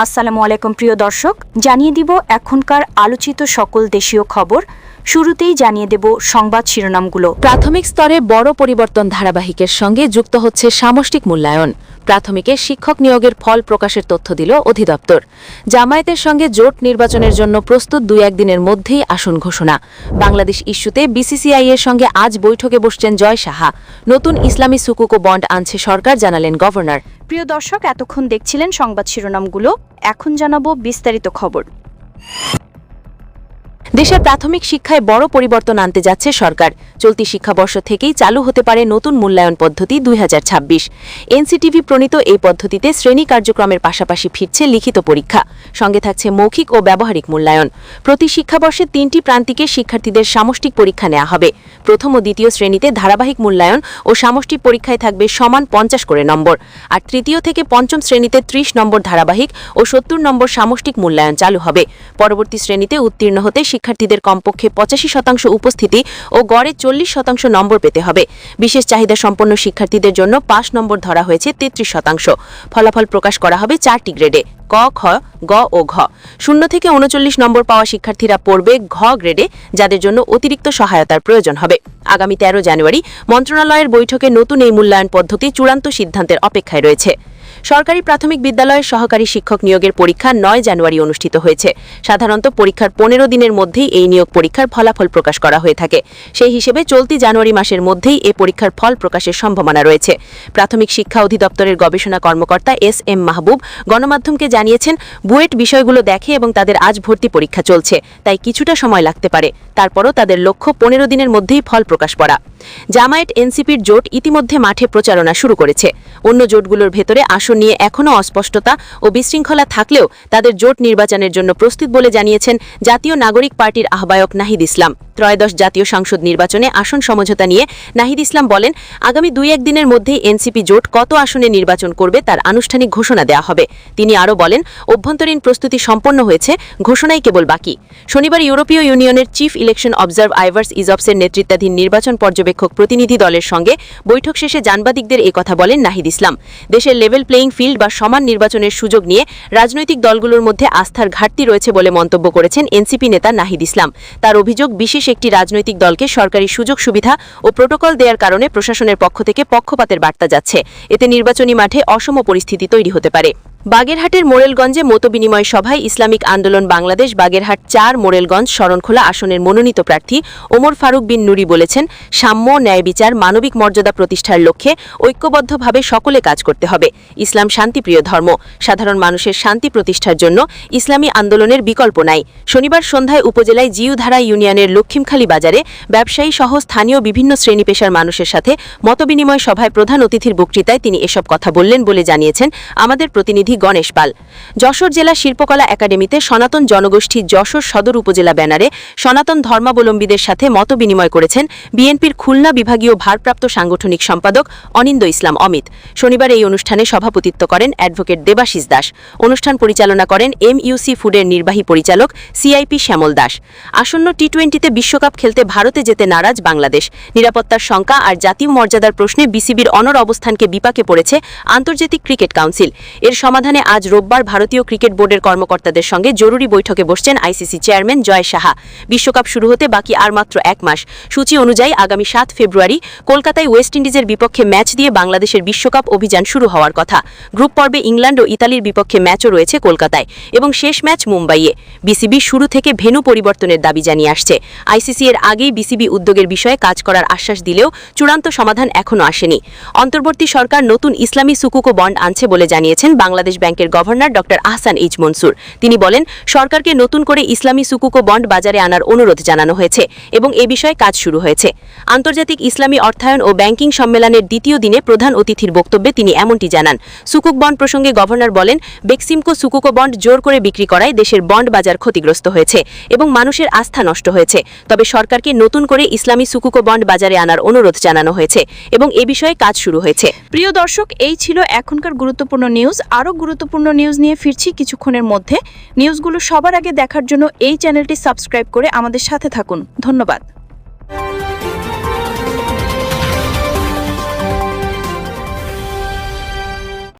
আসসালামু আলাইকুম প্রিয় দর্শক, জানিয়ে দিব এখনকার আলোচিত সকল দেশীয় খবর। শুরুতেই জানিয়ে দেব সংবাদ শিরোনামগুলো। প্রাথমিক স্তরে বড় পরিবর্তন ধারাবাহিকের সঙ্গে যুক্ত হচ্ছে সামষ্টিক মূল্যায়ন। প্রাথমিকে শিক্ষক নিয়োগের ফল প্রকাশের তথ্য দিল অধিদপ্তর। জামায়াতের সঙ্গে জোট নির্বাচনের জন্য প্রস্তুত 2-1 দিনের মধ্যেই আসন ঘোষণা। বাংলাদেশ ইস্যুতে বিসিসিআই এর সঙ্গে আজ বৈঠকে বসছেন জয় সাহা। নতুন ইসলামী সুকুকো বন্ড আনছে সরকার, জানালেন গভর্নর। প্রিয় দর্শক, এতক্ষণ দেখছিলেন সংবাদ শিরোনামগুলো, এখন জানাবো বিস্তারিত খবর। দেশের প্রাথমিক শিক্ষায় বড় পরিবর্তন আনতে যাচ্ছে সরকার। চলতি শিক্ষাবর্ষ থেকেই চালু হতে পারে নতুন মূল্যায়ন পদ্ধতি 2026। এনসিটিভি প্রণীত এই পদ্ধতিতে শ্রেণী কার্যক্রমের পাশাপাশি ফিরছে লিখিত পরীক্ষা, সঙ্গে থাকছে মৌখিক ও ব্যবহারিক মূল্যায়ন। প্রতি শিক্ষাবর্ষে 3টি প্রান্তিকে শিক্ষার্থীদের সামষ্টিক পরীক্ষা নেওয়া হবে। প্রথম ও দ্বিতীয় শ্রেণীতে ধারাবাহিক মূল্যায়ন ও সামষ্টিক পরীক্ষায় থাকবে সমান 50 করে নম্বর, আর তৃতীয় থেকে পঞ্চম শ্রেণীতে 30 নম্বর ধারাবাহিক ও 70 নম্বর সামষ্টিক মূল্যায়ন চালু হবে। পরবর্তী শ্রেণীতে উত্তীর্ণ হতে শিক্ষার্থীদের কমপক্ষে 85% উপস্থিতি ও গড়ে 40% নম্বর পেতে হবে। বিশেষ চাহিদা সম্পন্ন শিক্ষার্থীদের জন্য পাস নম্বর ধরা হয়েছে 33%। ফলাফল প্রকাশ করা হবে 4টি গ্রেডে: ক, খ, গ ও ঘ। 0 থেকে 39 নম্বর পাওয়া শিক্ষার্থীরা পড়বে ঘ গ্রেডে, যাদের জন্য অতিরিক্ত সহায়তার প্রয়োজন হবে। আগামী 13 জানুয়ারি মন্ত্রণালয়ের বৈঠকে নতুন এই মূল্যায়ন পদ্ধতি চূড়ান্ত সিদ্ধান্তের অপেক্ষায় রয়েছে। সরকারি প্রাথমিক বিদ্যালয়ের সহকারী শিক্ষক নিয়োগের পরীক্ষা 9 জানুয়ারি অনুষ্ঠিত হয়েছে। সাধারণত পরীক্ষার 15 দিনের মধ্যেই এই নিয়োগ পরীক্ষার ফলাফল প্রকাশ করা হয়ে থাকে। সেই হিসেবে চলতি জানুয়ারি মাসের মধ্যেই এ পরীক্ষার ফল প্রকাশের সম্ভাবনা রয়েছে। প্রাথমিক শিক্ষা অধিদপ্তরের গবেষণা কর্মকর্তা এস.এম. মাহবুব গণমাধ্যমকে জানিয়েছেন, বুয়েট বিষয়গুলো দেখে এবং তাদের আজ ভর্তি পরীক্ষা চলছে, তাই কিছুটা সময় লাগতে পারে। তারপরও তাদের লক্ষ্য 15 দিনের মধ্যেই ফল প্রকাশ করা। জামায়াত এনসিপির জোট ইতিমধ্যে মাঠে প্রচারণা শুরু করেছে। অন্য জোটগুলোর ভেতরে আসন নিয়ে এখনও অস্পষ্টতা ও বিশৃঙ্খলা থাকলেও তাদের জোট নির্বাচনের জন্য প্রস্তুত বলে জানিয়েছেন জাতীয় নাগরিক পার্টির আহ্বায়ক নাহিদ ইসলাম। ত্রয়োদশ জাতীয় সংসদ নির্বাচনে আসন সমঝোতা নিয়ে নাহিদ ইসলাম বলেন, আগামী 2-1 দিনের মধ্যেই এনসিপি জোট কত আসনে নির্বাচন করবে তার আনুষ্ঠানিক ঘোষণা দেওয়া হবে। তিনি আরও বলেন, অভ্যন্তরীণ প্রস্তুতি সম্পন্ন হয়েছে, ঘোষণাই কেবল বাকি। শনিবার ইউরোপীয় ইউনিয়নের চিফ ইলেকশন অবজার্ভ আইভার্স ইজবসের নেতৃত্বাধীন নির্বাচন পর্যবেক্ষক প্রতিনিধি দলের সঙ্গে বৈঠক শেষে সাংবাদিকদের কথা বলেন নাহিদ ইসলাম। দেশের লেভেল প্লেয়িং ফিল্ড বা সমান নির্বাচনের সুযোগ নিয়ে রাজনৈতিক দলগুলোর মধ্যে আস্থার ঘাটতি রয়েছে বলে মন্তব্য করেছেন এনসিপি নেতা নাহিদ ইসলাম। তার অভিযোগ, বিশেষ একটি রাজনৈতিক দলকে সরকারি সুযোগ সুবিধা ও প্রোটোকল দেওয়ার কারণে প্রশাসনের পক্ষ থেকে পক্ষপাতের বার্তা যাচ্ছে। এতে নির্বাচনী মাঠে অসম পরিস্থিতি তৈরি হতে পারে। বাগেরহাটের মোরেলগঞ্জে মতবিনিময় সভায় ইসলামিক আন্দোলন বাংলাদেশ বাগেরহাট 4 মোরেলগঞ্জ শরণখোলা আসনের মনোনীত প্রার্থী ওমর ফারুক বিন নুরি বলেছেন, সাম্য, ন্যায় বিচার, মানবিক মর্যাদা প্রতিষ্ঠার লক্ষ্যে ঐক্যবদ্ধভাবে সকলে কাজ করতে হবে। ইসলাম শান্তিপ্রিয় ধর্ম, সাধারণ মানুষের শান্তি প্রতিষ্ঠার জন্য ইসলামী আন্দোলনের বিকল্প নাই। শনিবার সন্ধ্যায় উপজেলায় জিউধারা ইউনিয়নের লক্ষ্মীমখালী বাজারে ব্যবসায়ী সহ স্থানীয় বিভিন্ন শ্রেণী পেশার মানুষের সাথে মতবিনিময় সভায় প্রধান অতিথির বক্তৃতায় তিনি এসব কথা বললেন বলে জানিয়েছেন আমাদের প্রতিনিধি গণেশ পাল। যশোর জেলা শিল্পকলা একাডেমিতে সনাতন জনগোষ্ঠী যশোর সদর উপজেলা ব্যানারে সনাতন ধর্মাবলম্বীদের সাথে মতবিনিময় করেছেন বিএনপির খুলনা বিভাগীয় ভারপ্রাপ্ত সাংগঠনিক সম্পাদক অনিন্দ ইসলাম অমিত। শনিবার এই অনুষ্ঠানে সভাপতিত্ব করেন অ্যাডভোকেট দেবাশিস দাস। অনুষ্ঠান পরিচালনা করেন এমইউসি ফুডের নির্বাহী পরিচালক সিআইপি শ্যামল দাস। আসন্ন টি-20তে বিশ্বকাপ খেলতে ভারতে যেতে নারাজ বাংলাদেশ। নিরাপত্তার শঙ্কা আর জাতীয় মর্যাদার প্রশ্নে বিসিবির অনড় অবস্থানকে বিপাকে পড়েছে আন্তর্জাতিক ক্রিকেট কাউন্সিল। এর সমাধানে আজ রোববার ভারতীয় ক্রিকেট বোর্ডের কর্মকর্তাদের সঙ্গে জরুরি বৈঠকে বসছেন আইসিসি চেয়ারম্যান জয় সাহা। বিশ্বকাপ শুরু হতে বাকি আর মাত্র 1 মাস। সূচি অনুযায়ী আগামী 7 ফেব্রুয়ারি কলকাতায় ওয়েস্ট ইন্ডিজের বিপক্ষে ম্যাচ দিয়ে বাংলাদেশের বিশ্বকাপ অভিযান শুরু হওয়ার কথা। গ্রুপ পর্বে ইংল্যান্ড ও ইতালির বিপক্ষে ম্যাচও রয়েছে কলকাতায় এবং শেষ ম্যাচ মুম্বাইয়ে। বিসিবি শুরু থেকে ভেন্যু পরিবর্তনের দাবি জানিয়ে আসছে। আইসিসি এর আগেই বিসিবি উদ্যোগের বিষয়ে কাজ করার আশ্বাস দিলেও চূড়ান্ত সমাধান এখনও আসেনি। অন্তর্বর্তী সরকার নতুন ইসলামী সুকুকো বন্ড আনছে বলে জানিয়েছেন বাংলাদেশ ব্যাংকের governor doctor Ahsan H Mansur. তিনি বলেন, সরকারকে নতুন করে ইসলামী সুকুকো বন্ড বাজারে আনার অনুরোধ জানানো হয়েছে এবং এ বিষয়ে কাজ শুরু হয়েছে। আন্তর্জাতিক ইসলামী অর্থায়ন ও ব্যাংকিং সম্মেলনের দ্বিতীয় দিনে প্রধান অতিথির বক্তব্যে তিনি এমনটি জানান। সুকুক বন্ড প্রসঙ্গে গভর্নর বলেন, বেক্সিমকো সুকুকো বন্ড জোর করে বিক্রি করায় দেশের বন্ড বাজার ক্ষতিগ্রস্ত হয়েছে এবং মানুষের আস্থা নষ্ট হয়েছে। তবে সরকারকে নতুন করে ইসলামী সুকুকো বন্ড বাজারে আনার অনুরোধ জানানো হয়েছে এবং এ বিষয়ে কাজ শুরু হয়েছে। প্রিয় দর্শক, এই ছিল এখনকার গুরুত্বপূর্ণ নিউজ। আরও গুরুত্বপূর্ণ নিউজ নিয়ে ফিরছি কিছুক্ষণের মধ্যে। নিউজগুলো সবার আগে দেখার জন্য এই চ্যানেলটি সাবস্ক্রাইব করে আমাদের সাথে থাকুন। ধন্যবাদ।